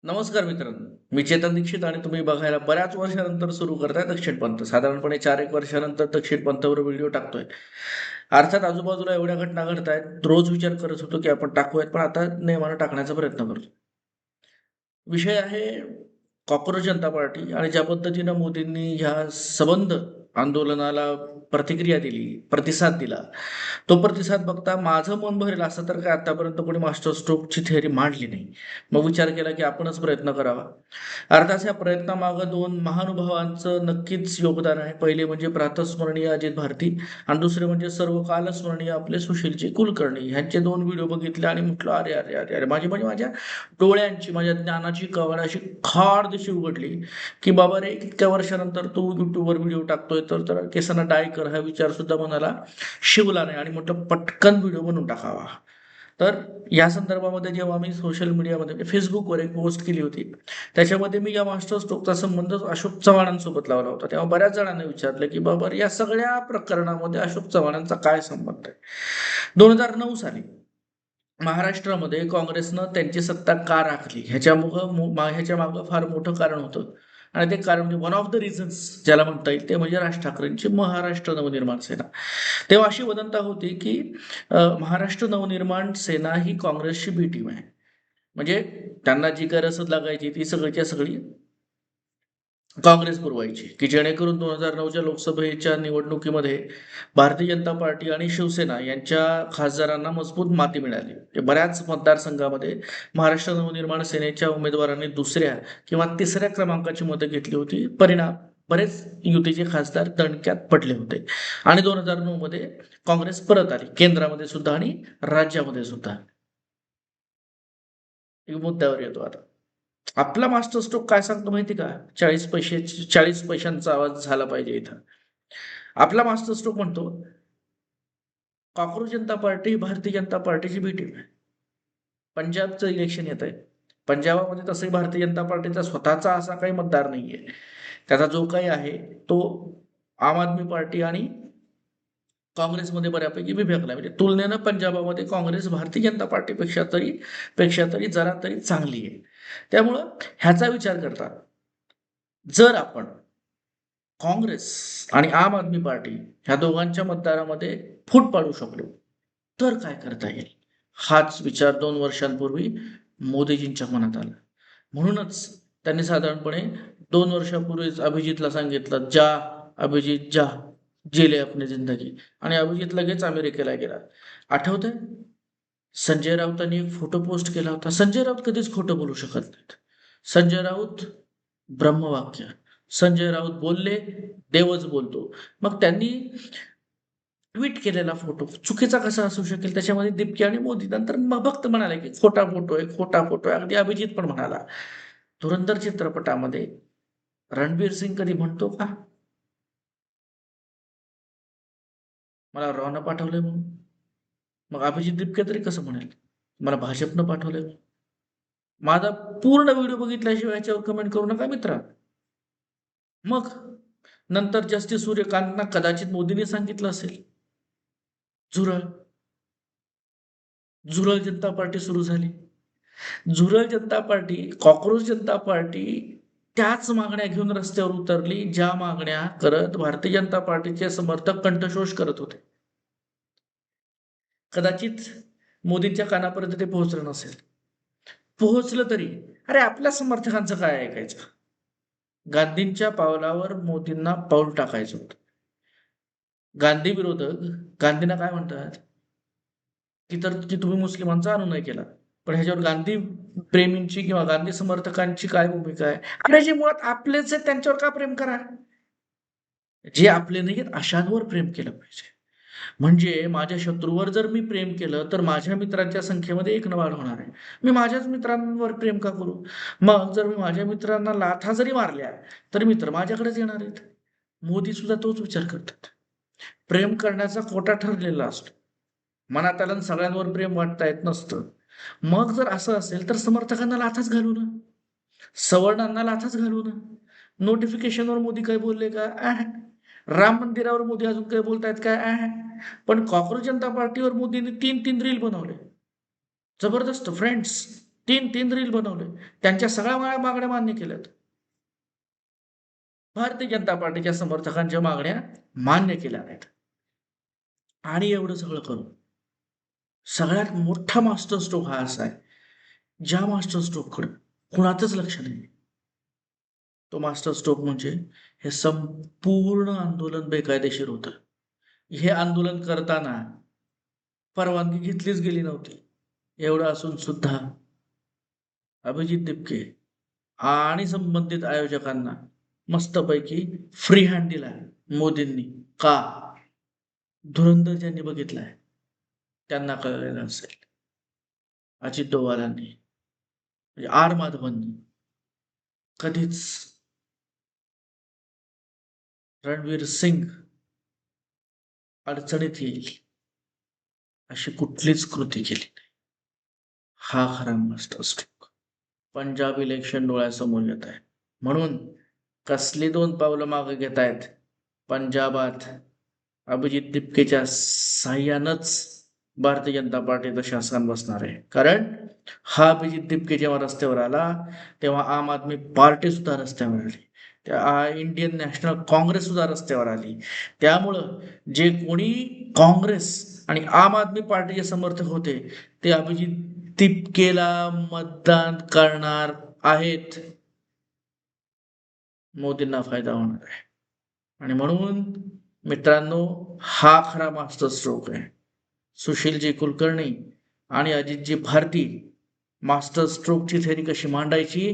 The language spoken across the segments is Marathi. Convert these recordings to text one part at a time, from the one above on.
नमस्कार मित्रांनो. मी चेतन दीक्षित आणि तुम्ही बघायला बऱ्याच वर्षानंतर सुरू करताय दक्षिण पंथ. साधारणपणे 4-1 वर्षानंतर दक्षिण पंथावर व्हिडिओ टाकतोय. अर्थात आजूबाजूला एवढ्या घटना घडतायत. रोज विचार करत होतो, की आपण टाकूयात, पण आता नेमानं टाकण्याचा प्रयत्न करतो. विषय आहे कॉकरोच जनता पार्टी आणि ज्या पद्धतीनं मोदींनी ह्या सबंध आंदोलनाला प्रतिक्रिया दिली, प्रतिसाद दिला. तो प्रतिसाद बघता माझं मन भरेल असं तर काय आतापर्यंत कोणी मास्टर स्ट्रोकची थिअरी मांडली नाही. मग विचार केला की आपणच प्रयत्न करावा. अर्थात या प्रयत्नामागं 2 महानुभावांचं नक्कीच योगदान आहे. पहिले म्हणजे प्रातस्मरणीय अजित भारती आणि दुसरे म्हणजे सर्वकाल स्मरणीय आपले सुशीलजी कुलकर्णी. ह्यांचे 2 व्हिडिओ बघितले आणि म्हटलं, "अरे, अरे, अरे, अरे!" माझी म्हणजे माझ्या डोळ्यांची, माझ्या ज्ञानाची कवाड अशी खाड दिशी उघडली, की बाबा रे, इतक्या वर्षानंतर तू YouTubeवर व्हिडिओ टाकतोय, तर केसांना डाय कर हा विचार सुद्धा मनाला शिवला नाही आणि म्हटलं पटकन व्हिडिओ बनवून टाकावा. तर या संदर्भामध्ये जेव्हा मी सोशल मीडियामध्ये म्हणजे Facebookवर एक पोस्ट केली होती, त्याच्यामध्ये मी या मास्टर स्ट्रोकचा संबंध अशोक चव्हाणांसोबत लावला होता. तेव्हा बऱ्याच जणांनी विचारलं, की बाबा या सगळ्या प्रकरणामध्ये अशोक चव्हाणांचा काय संबंध आहे? 2009 साली महाराष्ट्रामध्ये काँग्रेसनं त्यांची सत्ता का राखली ह्याच्या मागं फार मोठं कारण होतं आणि ते कारण म्हणजे वन ऑफ द रिझन्स ज्याला म्हणता येईल ते म्हणजे राज ठाकरेंची महाराष्ट्र नवनिर्माण सेना. तेव्हा अशी वदंता होती की महाराष्ट्र नवनिर्माण सेना ही काँग्रेसची बी टीम आहे. म्हणजे त्यांना जी गरज लागायची ती सगळीच्या सगळी काँग्रेस पुरवायची, की जेणेकरून 2009च्या लोकसभेच्या निवडणुकीमध्ये भारतीय जनता पार्टी आणि शिवसेना यांच्या खासदारांना मजबूत माती मिळाली. म्हणजे बऱ्याच मतदारसंघामध्ये महाराष्ट्र नवनिर्माण सेनेच्या उमेदवारांनी 2ऱ्या किंवा 3ऱ्या क्रमांकाची मतं घेतली होती. परिणाम बरेच युतीचे खासदार दणक्यात पडले होते आणि 2009 मध्ये काँग्रेस परत आली. केंद्रामध्ये सुद्धा आणि राज्यामध्ये सुद्धा. मुद्द्यावर येतो आता. आपला मास्टर स्ट्रोक काय सांगतो माहिती का? 40 पैशांचा आवाज झाला पाहिजे इथं. आपला मास्टर स्ट्रोक म्हणतो, कॉकरोच जनता पार्टी ही भारतीय जनता पार्टीची बी टीम आहे. पंजाबचं इलेक्शन येतंय. पंजाबामध्ये तसंही भारतीय जनता पार्टीचा स्वतःचा असा काही मतदार नाहीये. त्याचा जो काही आहे तो आम आदमी पार्टी आणि काँग्रेसमध्ये बऱ्यापैकी विभागला. म्हणजे तुलनेनं पंजाबामध्ये काँग्रेस भारतीय जनता पार्टीपेक्षा तरी जरा तरी चांगली आहे. त्यामुळं ह्याचा विचार करता जर आपण काँग्रेस आणि आम आदमी पार्टी ह्या दोघांच्या मतदारामध्ये फूट पाडू शकलो, तर काय करता येईल? हाच विचार 2 वर्षांपूर्वी मोदीजींच्या मनात आला. म्हणूनच त्यांनी साधारणपणे 2 वर्षापूर्वीच अभिजितला सांगितलं, "जा अभिजित जा, जी ले अपनी जिंदगी." आणि अभिजित लगेच अमेरिकेला गेला. आठवतंय? संजय राऊतांनी एक फोटो पोस्ट केला होता. संजय राऊत कधीच खोटं बोलू शकत नाहीत. संजय राऊत ब्रह्मवाक्य. संजय राऊत बोलले, देवच बोलतो. मग त्यांनी ट्वीट केलेला फोटो चुकीचा कसा असू शकेल? त्याच्यामध्ये दिपकी आणि मोदी. नंतर मग भक्त म्हणाले, की खोटा फोटो आहे, खोटा फोटो आहे. अगदी अभिजित पण म्हणाला. धुरंधर चित्रपटामध्ये रणबीर सिंग कधी म्हणतो का, मला रॉनं पाठवलंय म्हणून? मग अभिजित दिपके तरी कसं म्हणेल, मला भाजपनं पाठवलंय म्हणून? माझा पूर्ण व्हिडिओ बघितल्याशिवाय ह्याच्यावर कमेंट करू नका मित्रा. मग नंतर जस्टिस सूर्यकांतना कदाचित मोदींनी सांगितलं असेल. झुरळ, झुरळ जनता पार्टी सुरू झाली. झुरळ जनता पार्टी, कॉकरोच जनता पार्टी त्याच मागण्या घेऊन रस्त्यावर उतरली, ज्या मागण्या करत भारतीय जनता पार्टीचे समर्थक कंठशोष करत होते. कदाचित मोदींच्या कानापर्यंत ते पोहोचलं नसेल. पोहोचलं तरी, अरे आपल्या समर्थकांचं काय ऐकायचं? गांधींच्या पावलावर मोदींना पाऊल टाकायचं होतं. गांधी विरोधक गांधींना काय म्हणतात, की तुम्ही मुस्लिमांचा अनुनय केला. पण ह्याच्यावर गांधी प्रेमींची किंवा गांधी समर्थकांची काय भूमिका आहे? अरे जे मुळात आपलेच आहेत त्यांच्यावर का प्रेम करा? जे आपले नाहीयेत अशांवर प्रेम केलं पाहिजे. म्हणजे माझ्या शत्रूवर जर मी प्रेम केलं, तर माझ्या मित्रांच्या संख्येमध्ये 1 न वाढ होणार आहे. मी माझ्याच मित्रांवर प्रेम का करू? मग जर मी माझ्या मित्रांना लाथा जरी मारल्या, तरी मित्र माझ्याकडेच येणार आहेत. मोदी सुद्धा तोच विचार करतात. प्रेम करण्याचा कोटा ठरलेला असतो. मनात आलं आणि सगळ्यांवर प्रेम वाटता येत नसतं. मग जर असं असेल, तर समर्थकांना लाथच घालू ना. सवर्णांना लाथच घालू ना. नोटिफिकेशनवर मोदी काही बोलले का? राम मंदिरावर मोदी अजून काही बोलतायत का? पण कॉकरोच जनता पार्टीवर मोदींनी 3-3 रील बनवले. जबरदस्त फ्रेंड्स. तीन रील बनवले, त्यांच्या सगळ्या मागण्या मान्य केल्यात. भारतीय जनता पार्टीच्या समर्थकांच्या मागण्या मान्य केल्या नाहीत. आणि एवढं सगळं करून सगळ्यात मोठा मास्टर स्ट्रोक हा असा आहे, ज्या मास्टर स्ट्रोककडे कुणाचंच लक्ष नाही. तो मास्टर स्ट्रोक म्हणजे हे संपूर्ण आंदोलन बेकायदेशीर होतं. हे आंदोलन करताना परवानगी घेतलीच गेली नव्हती. एवढं असून सुद्धा अभिजित दिपके आणि संबंधित आयोजकांना मस्तपैकी फ्री हँड दिला मोदींनी. का? धुरंधर ज्यांनी बघितलाय त्यांना कळलेलं असेल. अजित डोवालांनी म्हणजे आर माधवांनी कधीच रणवीर सिंग अडचणीत येईल अशी कुठलीच कृती केली नाही. हा खरा मास्टर स्ट्रोक. पंजाब इलेक्शन डोळ्यासमोर येत आहे, म्हणून कसली 2 पावलं मागे घेत आहेत. पंजाबात अभिजित दिपकेच्या साह्यानंच भारतीय जनता पार्टीचं शासन बसणार आहे. कारण हा अभिजित दिपके जेव्हा रस्त्यावर आला तेव्हा आम आदमी पार्टी सुद्धा रस्त्यावर आली, त्या इंडियन नॅशनल काँग्रेस सुद्धा रस्त्यावर आली. त्यामुळं जे कोणी काँग्रेस आणि आम आदमी पार्टीचे समर्थक होते ते अभिजित दिपकेला मतदान करणार आहेत. मोदींना फायदा होणार आहे. आणि म्हणून मित्रांनो, हा खरा मास्टर स्ट्रोक आहे. सुशीलजी कुलकर्णी आणि अजितजी भारती मास्टर स्ट्रोकची थेरी कशी मांडायची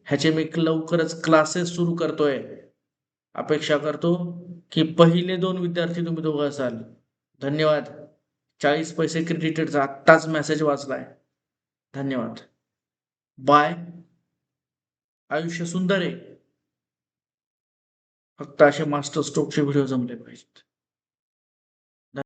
ह्याचे मी लवकरच क्लासेस सुरू करतोय. अपेक्षा करतो की पहिले 2 विद्यार्थी तुम्ही दोघं असाल. धन्यवाद. 40 पैसे क्रेडिटेडचा आत्ताच मेसेज वाचलाय. धन्यवाद. बाय. आयुष्य सुंदर आहे, फक्त असे मास्टर स्ट्रोकचे व्हिडिओ जमले पाहिजेत.